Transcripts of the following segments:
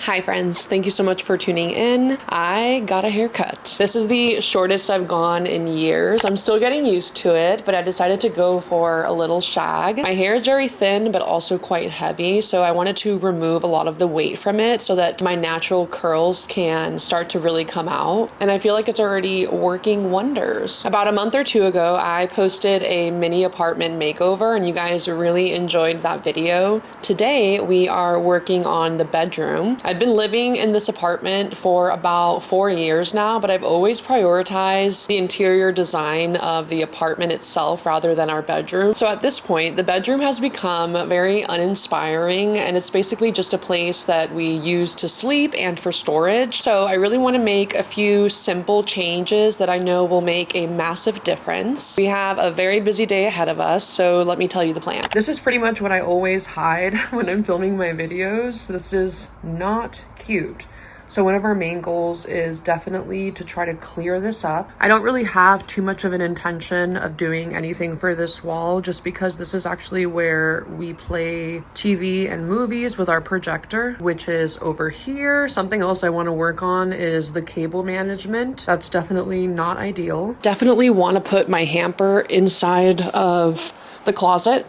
Hi friends, thank you so much for tuning in. I got a haircut. This is the shortest I've gone in years. I'm still getting used to it, but I decided to go for a little shag. My hair is very thin, but also quite heavy, so I wanted to remove a lot of the weight from it so that my natural curls can start to really come out. And I feel like it's already working wonders. About a month or two ago, I posted a mini apartment makeover and you guys really enjoyed that video. Today, we are working on the bedroom. I've been living in this apartment for about 4 years now, but I've always prioritized the interior design of the apartment itself rather than our bedroom. So at this point, the bedroom has become very uninspiring and it's basically just a place that we use to sleep and for storage. So I really want to make a few simple changes that I know will make a massive difference. We have a very busy day ahead of us, so let me tell you the plan. This is pretty much what I always hide when I'm filming my videos. This is not cute. So one of our main goals is definitely to try to clear this up. I don't really have too much of an intention of doing anything for this wall just because this is actually where we play TV and movies with our projector, which is over here. Something else I want to work on is the cable management. That's definitely not ideal. Definitely want to put my hamper inside of the closet,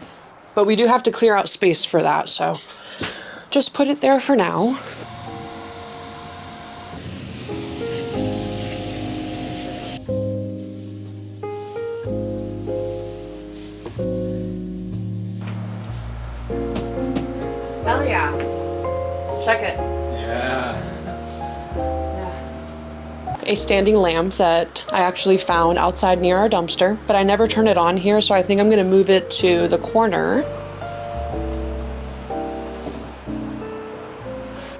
but we do have to clear out space for that, so just put it there for now. Hell yeah. Check it. Yeah. A standing lamp that I actually found outside near our dumpster, but I never turned it on here, so I think I'm gonna move it to the corner.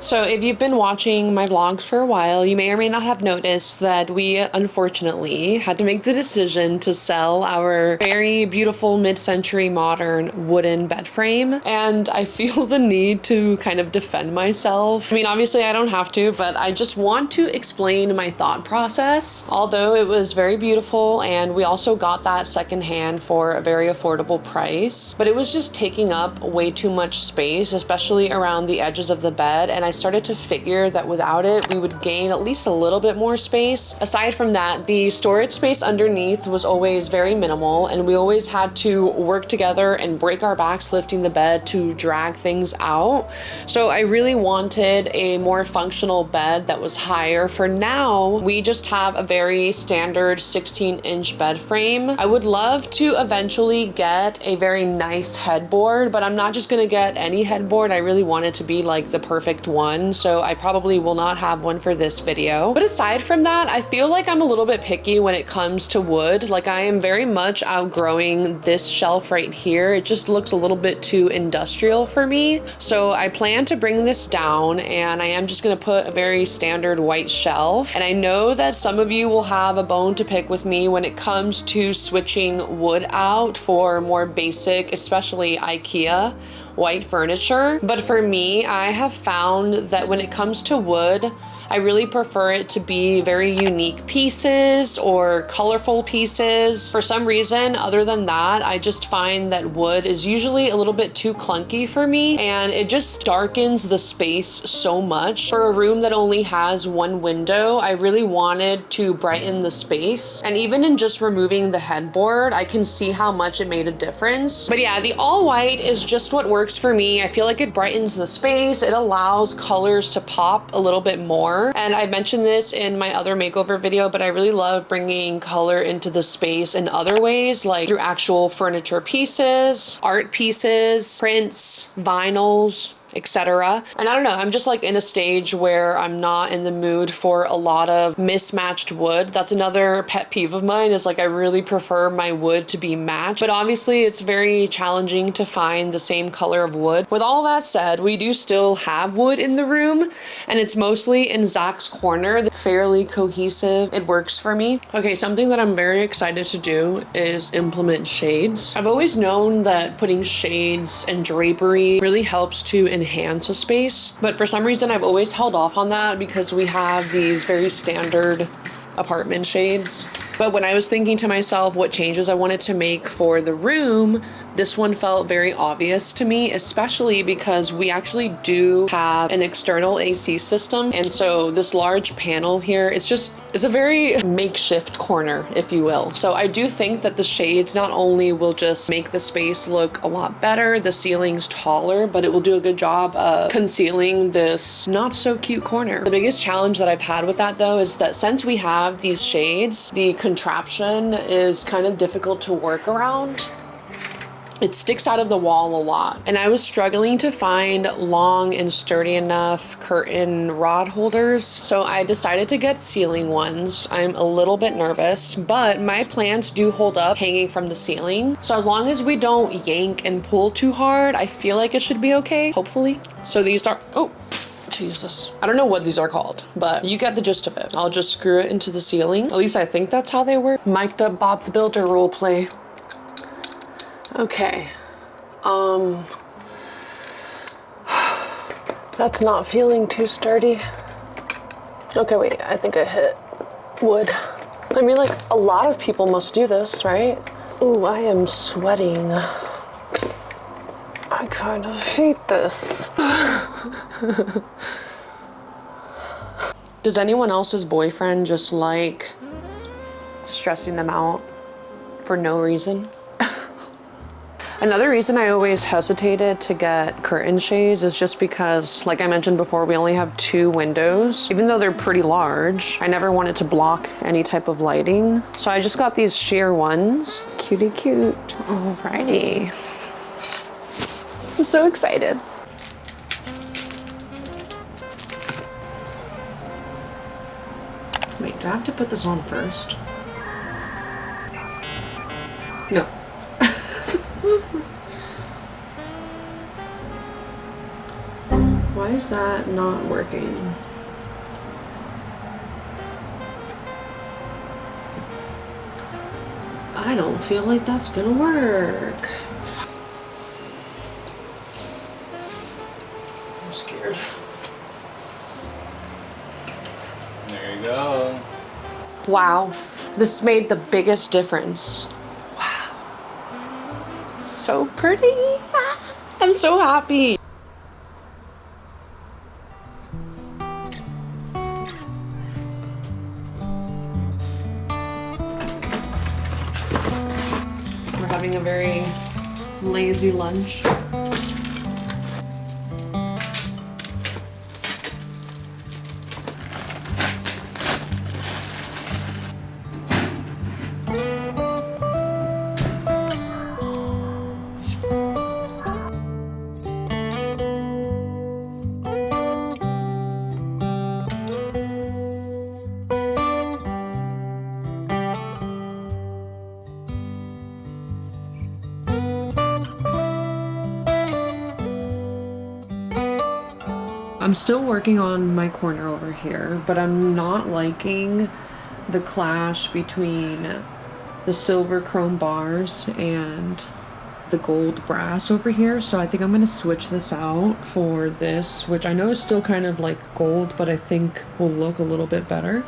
So if you've been watching my vlogs for a while, you may or may not have noticed that we unfortunately had to make the decision to sell our very beautiful mid-century modern wooden bed frame. And I feel the need to kind of defend myself. I mean, obviously I don't have to, but I just want to explain my thought process. Although it was very beautiful and we also got that secondhand for a very affordable price, but it was just taking up way too much space, especially around the edges of the bed. And I started to figure that without it, we would gain at least a little bit more space. Aside from that, the storage space underneath was always very minimal and we always had to work together and break our backs lifting the bed to drag things out. So I really wanted a more functional bed that was higher. For now, we just have a very standard 16-inch bed frame. I would love to eventually get a very nice headboard, but I'm not just gonna get any headboard. I really want it to be like the perfect one, so I probably will not have one for this video. But aside from that, I feel like I'm a little bit picky when it comes to wood. Like I am very much outgrowing this shelf right here. It just looks a little bit too industrial for me. So I plan to bring this down and I am just gonna put a very standard white shelf. And I know that some of you will have a bone to pick with me when it comes to switching wood out for more basic, especially IKEA white furniture. But for me, I have found that when it comes to wood, I really prefer it to be very unique pieces or colorful pieces. For some reason, other than that, I just find that wood is usually a little bit too clunky for me and it just darkens the space so much. For a room that only has one window, I really wanted to brighten the space. And even in just removing the headboard, I can see how much it made a difference. But yeah, the all white is just what works for me. I feel like it brightens the space. It allows colors to pop a little bit more. And I mentioned this in my other makeover video, but I really love bringing color into the space in other ways, like through actual furniture pieces, art pieces, prints, vinyls, etc. And I don't know, I'm just like in a stage where I'm not in the mood for a lot of mismatched wood. That's another pet peeve of mine, is like I really prefer my wood to be matched, but obviously it's very challenging to find the same color of wood. With all that said, we do still have wood in the room and it's mostly in Zach's corner. Fairly cohesive, it works for me. Okay, something that I'm very excited to do is implement shades. I've always known that putting shades and drapery really helps to enhance a space, but for some reason I've always held off on that because we have these very standard apartment shades. But when I was thinking to myself what changes I wanted to make for the room, this one felt very obvious to me, especially because we actually do have an external AC system. And so this large panel here, it's a very makeshift corner, if you will. So I do think that the shades not only will just make the space look a lot better, the ceiling's taller, but it will do a good job of concealing this not so cute corner. The biggest challenge that I've had with that though is that since we have these shades, the contraption is kind of difficult to work around. It sticks out of the wall a lot. And I was struggling to find long and sturdy enough curtain rod holders. So I decided to get ceiling ones. I'm a little bit nervous, but my plants do hold up hanging from the ceiling. So as long as we don't yank and pull too hard, I feel like it should be okay, hopefully. So these are, oh, Jesus. I don't know what these are called, but you get the gist of it. I'll just screw it into the ceiling. At least I think that's how they work. Mic'd up Bob the Builder role play. Okay, that's not feeling too sturdy. Okay, wait, I think I hit wood. I mean, like, a lot of people must do this, right? Ooh, I am sweating. I kind of hate this. Does anyone else's boyfriend just like stressing them out for no reason? Another reason I always hesitated to get curtain shades is just because, like I mentioned before, we only have 2 windows. Even though they're pretty large, I never wanted to block any type of lighting. So I just got these sheer ones. Cutie cute. Alrighty. I'm so excited. Wait, do I have to put this on first? No. Why is that not working? I don't feel like that's gonna work. I'm scared. There you go. Wow, this made the biggest difference. Wow. So pretty. I'm so happy. We're having a very lazy lunch. I'm still working on my corner over here, but I'm not liking the clash between the silver chrome bars and the gold brass over here. So I think I'm gonna switch this out for this, which I know is still kind of like gold, but I think will look a little bit better.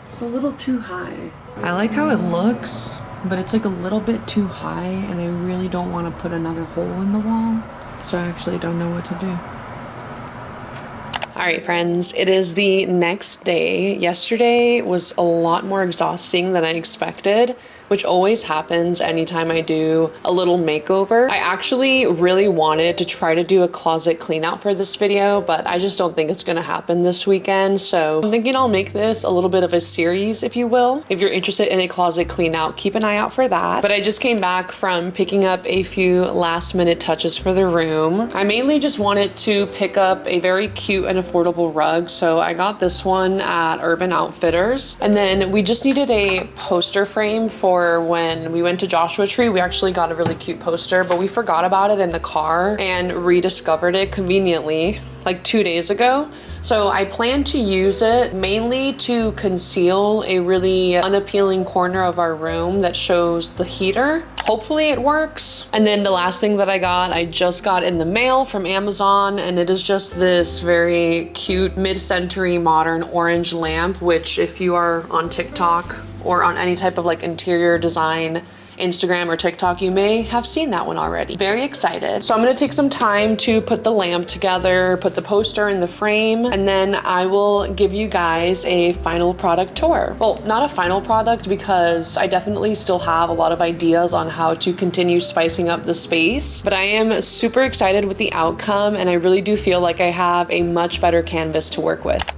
It's a little too high. I like how it looks, but it's like a little bit too high, and I really don't want to put another hole in the wall, so I actually don't know what to do. All right, friends, it is the next day. Yesterday was a lot more exhausting than I expected, which always happens anytime I do a little makeover. I actually really wanted to try to do a closet clean out for this video, but I just don't think it's gonna happen this weekend. So I'm thinking I'll make this a little bit of a series, if you will. If you're interested in a closet clean out, keep an eye out for that. But I just came back from picking up a few last minute touches for the room. I mainly just wanted to pick up a very cute and affordable rug. So I got this one at Urban Outfitters. And then we just needed a poster frame for when we went to Joshua Tree. We actually got a really cute poster, but we forgot about it in the car and rediscovered it conveniently like 2 days ago. So I plan to use it mainly to conceal a really unappealing corner of our room that shows the heater. Hopefully it works. And then the last thing that I just got in the mail from Amazon, and it is just this very cute mid-century modern orange lamp, which if you are on TikTok or on any type of like interior design Instagram or TikTok, you may have seen that one already. Very excited. So I'm gonna take some time to put the lamp together, put the poster in the frame, and then I will give you guys a final product tour. Well, not a final product because I definitely still have a lot of ideas on how to continue spicing up the space, but I am super excited with the outcome, and I really do feel like I have a much better canvas to work with.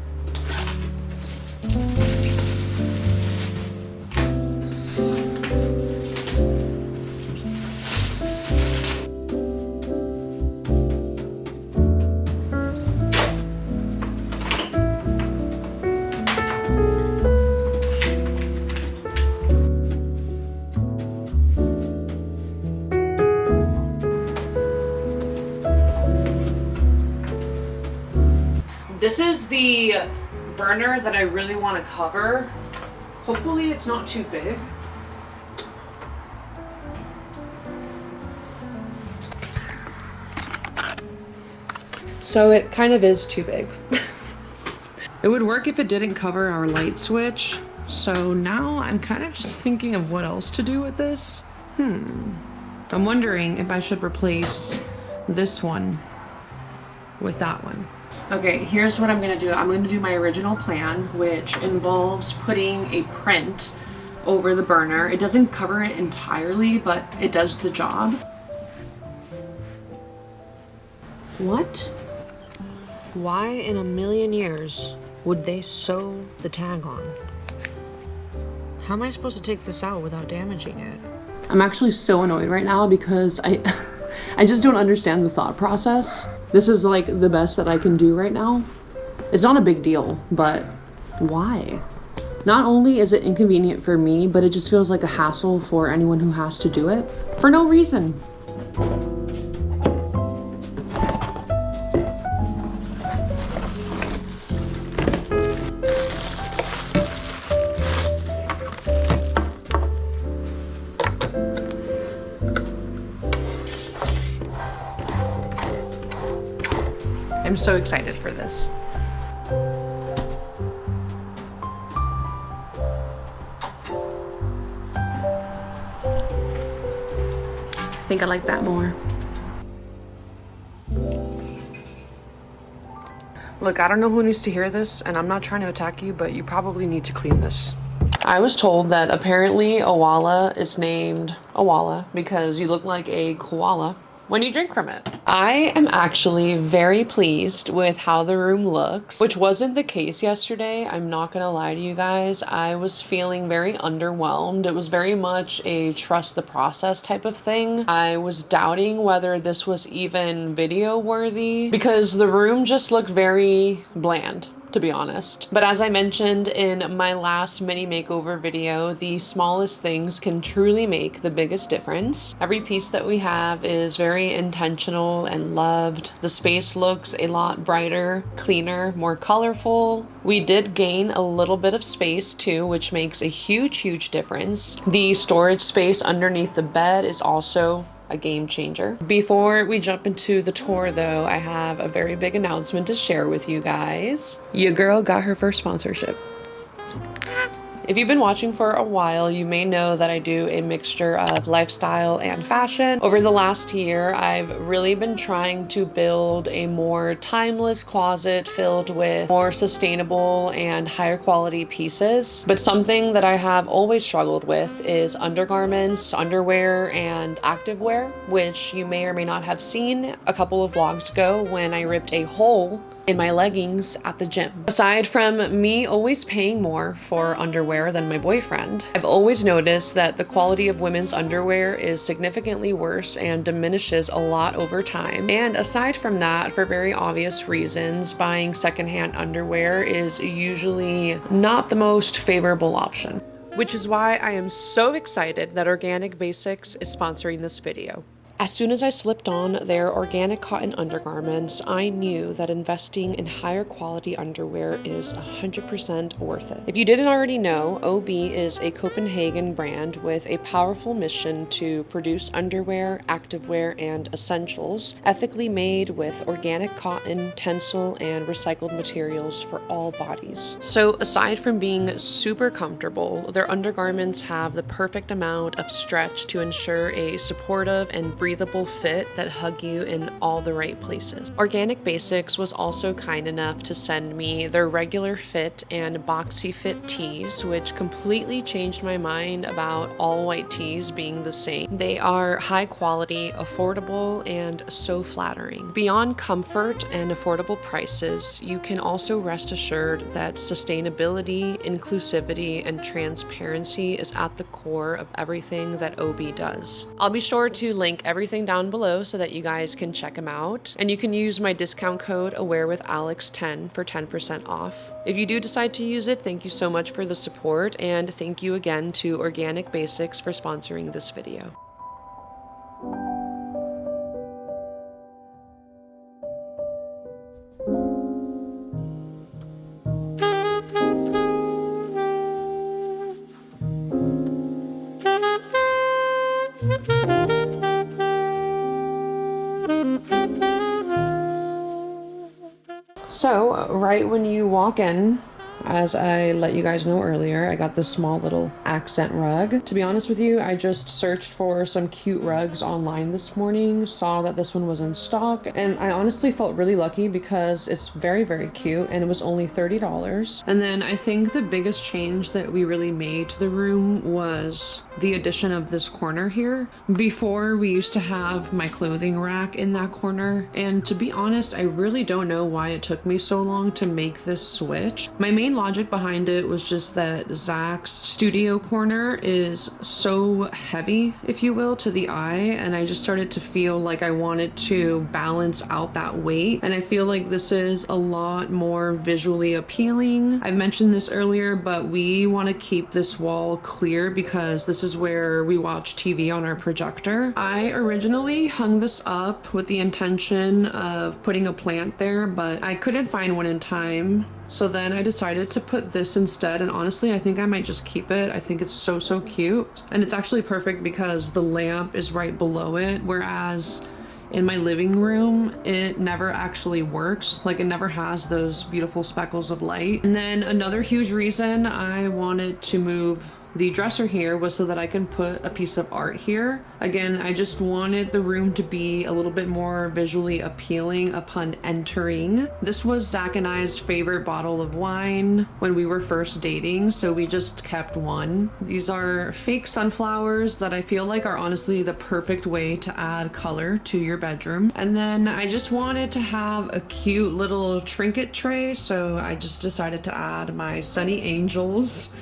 This is the burner that I really want to cover. Hopefully it's not too big. So it kind of is too big. It would work if it didn't cover our light switch. So now I'm kind of just thinking of what else to do with this. I'm wondering if I should replace this one with that one. Okay, here's what I'm gonna do. I'm gonna do my original plan, which involves putting a print over the burner. It doesn't cover it entirely, but it does the job. What? Why in a million years would they sew the tag on? How am I supposed to take this out without damaging it? I'm actually so annoyed right now because I just don't understand the thought process. This is like the best that I can do right now. It's not a big deal, but why? Not only is it inconvenient for me, but it just feels like a hassle for anyone who has to do it for no reason. I'm so excited for this. I think I like that more. Look, I don't know who needs to hear this, and I'm not trying to attack you, but you probably need to clean this. I was told that apparently Awala is named Awala because you look like a koala when you drink from it. I am actually very pleased with how the room looks, which wasn't the case yesterday. I'm not gonna lie to you guys. I was feeling very underwhelmed. It was very much a trust the process type of thing. I was doubting whether this was even video worthy because the room just looked very bland, to be honest. But as I mentioned in my last mini makeover video, the smallest things can truly make the biggest difference. Every piece that we have is very intentional and loved. The space looks a lot brighter, cleaner, more colorful. We did gain a little bit of space too, which makes a huge difference. The storage space underneath the bed is also a game changer. Before we jump into the tour though, I have a very big announcement to share with you guys. Your girl got her first sponsorship. If you've been watching for a while, you may know that I do a mixture of lifestyle and fashion. Over the last year, I've really been trying to build a more timeless closet filled with more sustainable and higher quality pieces. But something that I have always struggled with is undergarments, underwear, and activewear, which you may or may not have seen a couple of vlogs ago when I ripped a hole in my leggings at the gym. Aside from me always paying more for underwear than my boyfriend, I've always noticed that the quality of women's underwear is significantly worse and diminishes a lot over time. And aside from that, for very obvious reasons, buying secondhand underwear is usually not the most favorable option. Which is why I am so excited that Organic Basics is sponsoring this video. As soon as I slipped on their organic cotton undergarments, I knew that investing in higher quality underwear is 100% worth it. If you didn't already know, OB is a Copenhagen brand with a powerful mission to produce underwear, activewear, and essentials ethically made with organic cotton, tencel, and recycled materials for all bodies. So aside from being super comfortable, their undergarments have the perfect amount of stretch to ensure a supportive and breathable fit that hug you in all the right places. Organic Basics was also kind enough to send me their regular fit and boxy fit tees, which completely changed my mind about all white tees being the same. They are high quality, affordable, and so flattering. Beyond comfort and affordable prices, you can also rest assured that sustainability, inclusivity, and transparency is at the core of everything that OB does. I'll be sure to link everything down below so that you guys can check them out. And you can use my discount code AWAREWITHALEX10 for 10% off. If you do decide to use it, thank you so much for the support, and thank you again to Organic Basics for sponsoring this video. So, right when you walk in, as I let you guys know earlier, I got this small little accent rug. To be honest with you, I just searched for some cute rugs online this morning, saw that this one was in stock, and I honestly felt really lucky because it's very, very cute, and it was only $30. And then I think the biggest change that we really made to the room was the addition of this corner here. Before, we used to have my clothing rack in that corner, and to be honest, I really don't know why it took me so long to make this switch. My main logic behind it was just that Zach's studio corner is so heavy, if you will, to the eye, and I just started to feel like I wanted to balance out that weight, and I feel like this is a lot more visually appealing. I've mentioned this earlier, but we want to keep this wall clear because this is where we watch TV on our projector. I originally hung this up with the intention of putting a plant there, but I couldn't find one in time. So then I decided to put this instead, and honestly, I think I might just keep it. I think it's so, so cute. And it's actually perfect because the lamp is right below it, whereas in my living room, it never actually works. Like, it never has those beautiful speckles of light. And then another huge reason I wanted to move the dresser here was so that I can put a piece of art here. Again, I just wanted the room to be a little bit more visually appealing upon entering. This was Zach and I's favorite bottle of wine when we were first dating, so we just kept one. These are fake sunflowers that I feel like are honestly the perfect way to add color to your bedroom. And then I just wanted to have a cute little trinket tray, so I just decided to add my Sunny Angels,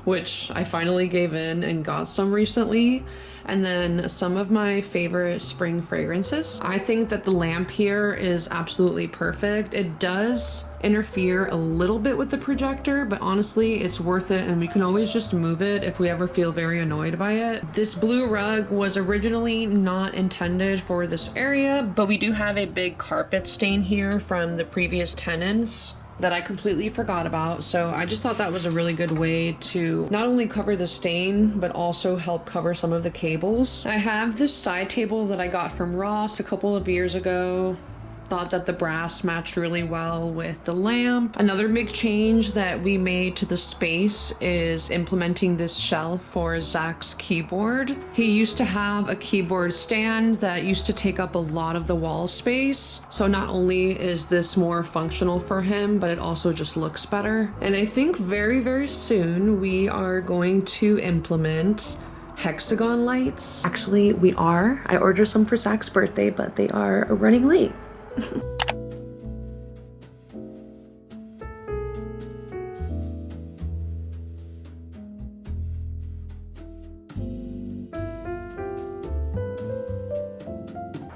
which I finally gave in and got some recently, and then some of my favorite spring fragrances. I think that the lamp here is absolutely perfect. It does interfere a little bit with the projector, but honestly, it's worth it, and we can always just move it if we ever feel very annoyed by it. This blue rug was originally not intended for this area, but we do have a big carpet stain here from the previous tenants that I completely forgot about, so I just thought that was a really good way to not only cover the stain but also help cover some of the cables. I have this side table that I got from Ross a couple of years ago. Thought that the brass matched really well with the lamp. Another big change that we made to the space is implementing this shelf for Zach's keyboard. He used to have a keyboard stand that used to take up a lot of the wall space. So not only is this more functional for him, but it also just looks better. And I think very, very soon we are going to implement hexagon lights. Actually, we are. I ordered some for Zach's birthday, but they are running late.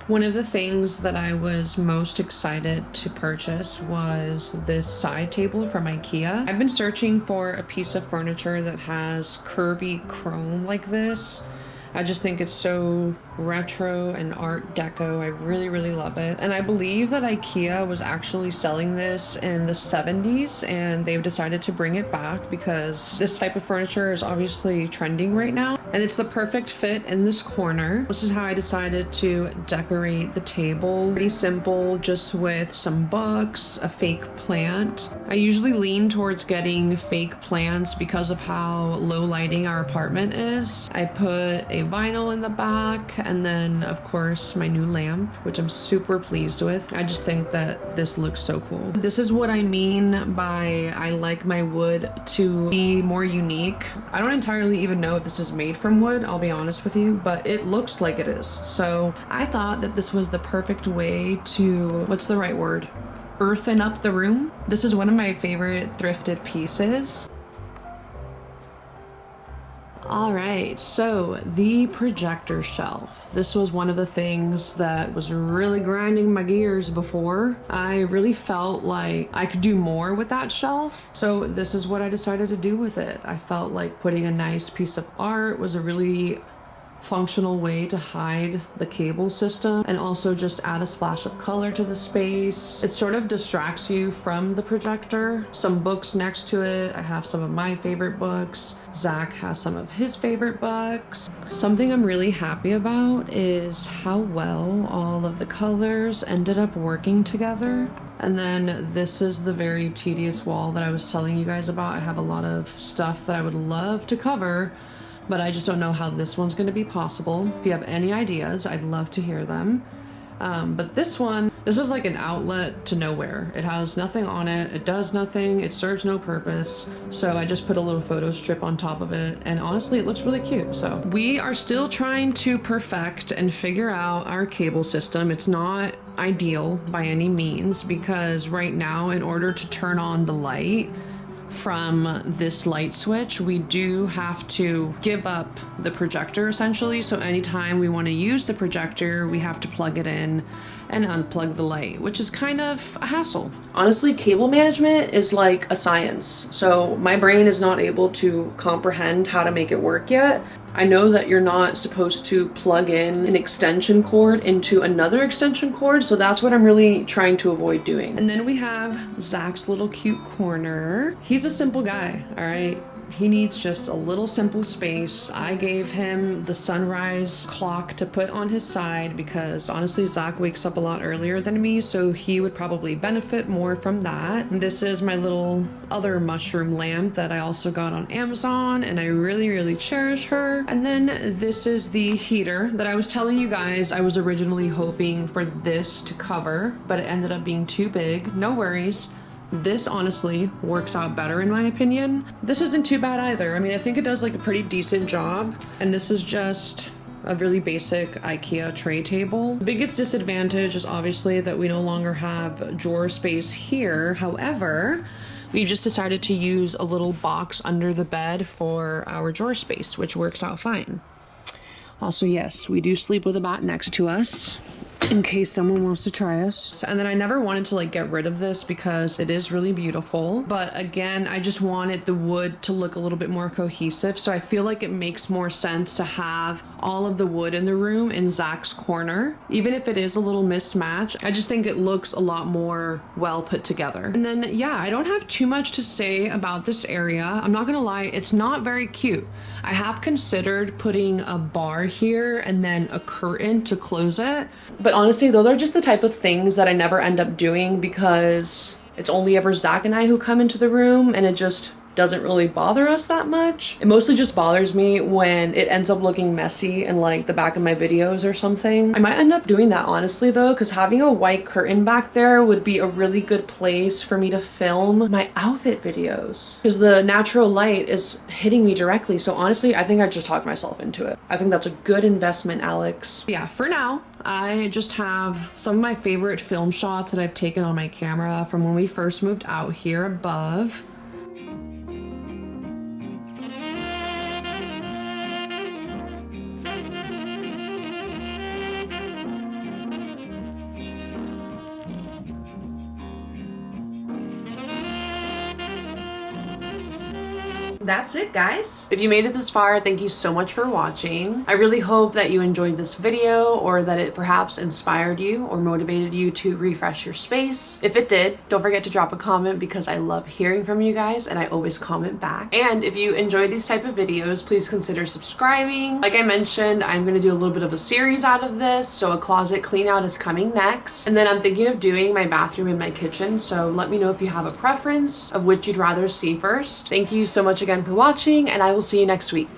One of the things that I was most excited to purchase was this side table from IKEA. I've been searching for a piece of furniture that has curvy chrome like this, I just think it's so retro and art deco. I really, really love it. And I believe that IKEA was actually selling this in the 70s and they've decided to bring it back because this type of furniture is obviously trending right now. And it's the perfect fit in this corner. This is how I decided to decorate the table. Pretty simple, just with some books, a fake plant. I usually lean towards getting fake plants because of how low lighting our apartment is. I put a vinyl in the back and then of course my new lamp, which I'm super pleased with. I just think that this looks so cool. This is what I mean by I like my wood to be more unique. I don't entirely even know if this is made from wood, I'll be honest with you, but it looks like it is. So I thought that this was the perfect way to, what's the right word? Earthen up the room. This is one of my favorite thrifted pieces. All right, so the projector shelf. This was one of the things that was really grinding my gears before. I really felt like I could do more with that shelf. So this is what I decided to do with it. I felt like putting a nice piece of art was a really functional way to hide the cable system and also just add a splash of color to the space. It sort of distracts you from the projector. Some books next to it. I have some of my favorite books. Zach has some of his favorite books. Something I'm really happy about is how well all of the colors ended up working together. And then this is the very tedious wall that I was telling you guys about. I have a lot of stuff that I would love to cover, but I just don't know how this one's going to be possible. If you have any ideas, I'd love to hear them. But this is like an outlet to nowhere. It has nothing on it. It does nothing. It serves no purpose. So I just put a little photo strip on top of it. And honestly, it looks really cute. So we are still trying to perfect and figure out our cable system. It's not ideal by any means because right now, in order to turn on the light from this light switch, we do have to give up the projector essentially. So anytime we want to use the projector, we have to plug it in and unplug the light, which is kind of a hassle. Honestly, cable management is like a science. So my brain is not able to comprehend how to make it work yet. I know that you're not supposed to plug in an extension cord into another extension cord, so that's what I'm really trying to avoid doing. And then we have Zach's little cute corner. He's a simple guy, all right? He needs just a little simple space. I gave him the sunrise clock to put on his side because honestly, Zach wakes up a lot earlier than me, so he would probably benefit more from that. And this is my little other mushroom lamp that I also got on Amazon, and I really, really cherish her. And then this is the heater that I was telling you guys I was originally hoping for this to cover, but it ended up being too big. No worries. This honestly works out better in my opinion. This isn't too bad either. I mean, I think it does like a pretty decent job. And this is just a really basic IKEA tray table. The biggest disadvantage is obviously that we no longer have drawer space here. However, we just decided to use a little box under the bed for our drawer space, which works out fine. Also, yes, we do sleep with a bat next to us in case someone wants to try us. And then I never wanted to like get rid of this because it is really beautiful. But again, I just wanted the wood to look a little bit more cohesive. So I feel like it makes more sense to have all of the wood in the room in Zach's corner. Even if it is a little mismatch, I just think it looks a lot more well put together. And then, yeah, I don't have too much to say about this area. I'm not gonna lie, it's not very cute. I have considered putting a bar here and then a curtain to close it. But honestly, those are just the type of things that I never end up doing because it's only ever Zach and I who come into the room and it just doesn't really bother us that much. It mostly just bothers me when it ends up looking messy in like the back of my videos or something. I might end up doing that honestly though, because having a white curtain back there would be a really good place for me to film my outfit videos because the natural light is hitting me directly. So honestly, I think I just talked myself into it. I think that's a good investment, Alex. Yeah, for now, I just have some of my favorite film shots that I've taken on my camera from when we first moved out here above. that's it, guys. If you made it this far, thank you so much for watching. I really hope that you enjoyed this video or that it perhaps inspired you or motivated you to refresh your space. If it did, don't forget to drop a comment because I love hearing from you guys and I always comment back. And if you enjoy these type of videos, please consider subscribing. Like I mentioned, I'm going to do a little bit of a series out of this, so a closet clean out is coming next. And then I'm thinking of doing my bathroom and my kitchen, so let me know if you have a preference of which you'd rather see first. Thank you so much again for watching, and I will see you next week.